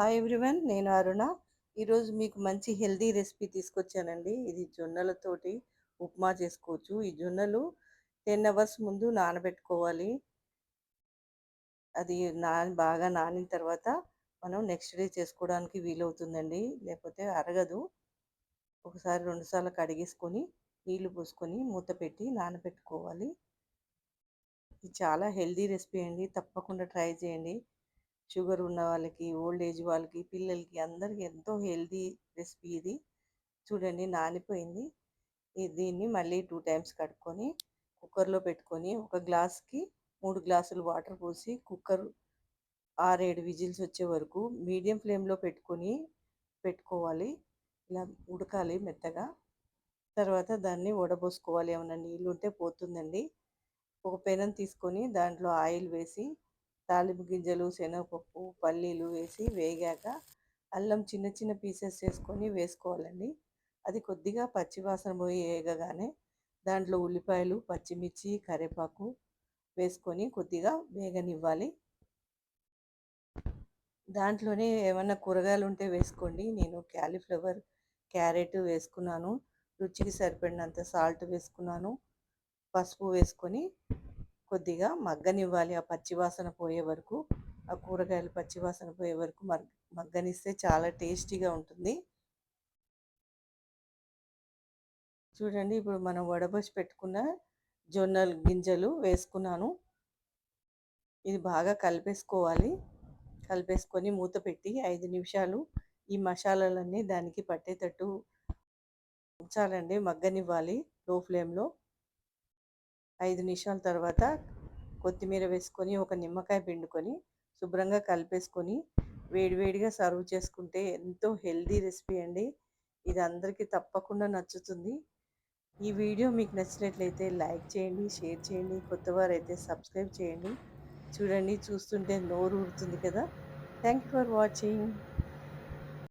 Hi everyone, నేను అరుణ. ఈరోజు మీకు మంచి హెల్దీ రెసిపీ తీసుకొచ్చానండి. ఇది జొన్నలతోటి ఉప్మా చేసుకోవచ్చు. ఈ జొన్నలు 10 అవర్స్ ముందు నానబెట్టుకోవాలి. అది బాగా నానిన తర్వాత మనం నెక్స్ట్ డే చేసుకోవడానికి వీలవుతుందండి, లేకపోతే అరగదు. ఒకసారి 2 సార్లు కడిగేసుకొని నీళ్లు పోసుకొని మూత పెట్టి నానబెట్టుకోవాలి. ఇది చాలా హెల్దీ రెసిపీ అండి, తప్పకుండా ట్రై చేయండి. షుగర్ ఉన్న వాళ్ళకి, ఓల్డ్ ఏజ్ వాళ్ళకి, పిల్లలకి అందరికీ ఎంతో హెల్దీ రెసిపీ ఇది. చూడండి నానిపోయింది. దీన్ని మళ్ళీ 2 టైమ్స్ కడుక్కొని కుక్కర్లో పెట్టుకొని ఒక గ్లాస్కి 3 గ్లాసులు వాటర్ పోసి కుక్కర్ 6-7 విజిల్స్ వచ్చే వరకు మీడియం ఫ్లేమ్లో పెట్టుకోవాలి. ఇలా ఉడకాలి మెత్తగా. తర్వాత దాన్ని వడబోసుకోవాలి, ఏమైనా నీళ్ళు ఉంటే పోతుందండి. ఒక పెనం తీసుకొని దాంట్లో ఆయిల్ వేసి తాలింపు గింజలు, శనగపప్పు, పల్లీలు వేసి వేగాక అల్లం చిన్న చిన్న పీసెస్ చేసుకొని వేసుకోవాలండి. అది కొద్దిగా పచ్చివాసన పోయి వేగగానే దాంట్లో ఉల్లిపాయలు, పచ్చిమిర్చి, కరివేపాకు వేసుకొని కొద్దిగా వేగనివ్వాలి. దాంట్లోనే ఏమన్నా కూరగాయలు ఉంటే వేసుకోండి. నేను క్యాలీఫ్లవర్, క్యారెట్ వేసుకున్నాను. రుచికి సరిపడినంత సాల్ట్ వేసుకున్నాను. పసుపు వేసుకొని కొద్దిగా మగ్గనివ్వాలి. ఆ పచ్చివాసన పోయే వరకు, ఆ కూరగాయలు పచ్చివాసన పోయే వరకు మగ్గనిస్తే చాలా టేస్టీగా ఉంటుంది. చూడండి, ఇప్పుడు మనం వడబోసి పెట్టుకున్న జొన్నల గింజలు వేసుకున్నాను. ఇది బాగా కలిపేసుకొని మూత పెట్టి 5 నిమిషాలు ఈ మసాలాలన్నీ దానికి పట్టేటట్టు ఉంచాలండి, మగ్గనివ్వాలి లో ఫ్లేమ్లో. 5 నిమిషాల తర్వాత కొత్తిమీర వేసుకొని ఒక నిమ్మకాయ పిండుకొని శుభ్రంగా కలిపేసుకొని వేడివేడిగా సర్వ్ చేసుకుంటే ఎంతో హెల్దీ రెసిపీ అండి. ఇది అందరికీ తప్పకుండా నచ్చుతుంది. ఈ వీడియో మీకు నచ్చినట్లయితే లైక్ చేయండి, షేర్ చేయండి. కొత్తవారైతే సబ్స్క్రైబ్ చేయండి. చూడండి, చూస్తుంటే నోరు ఊరుతుంది కదా. Thank you for watching.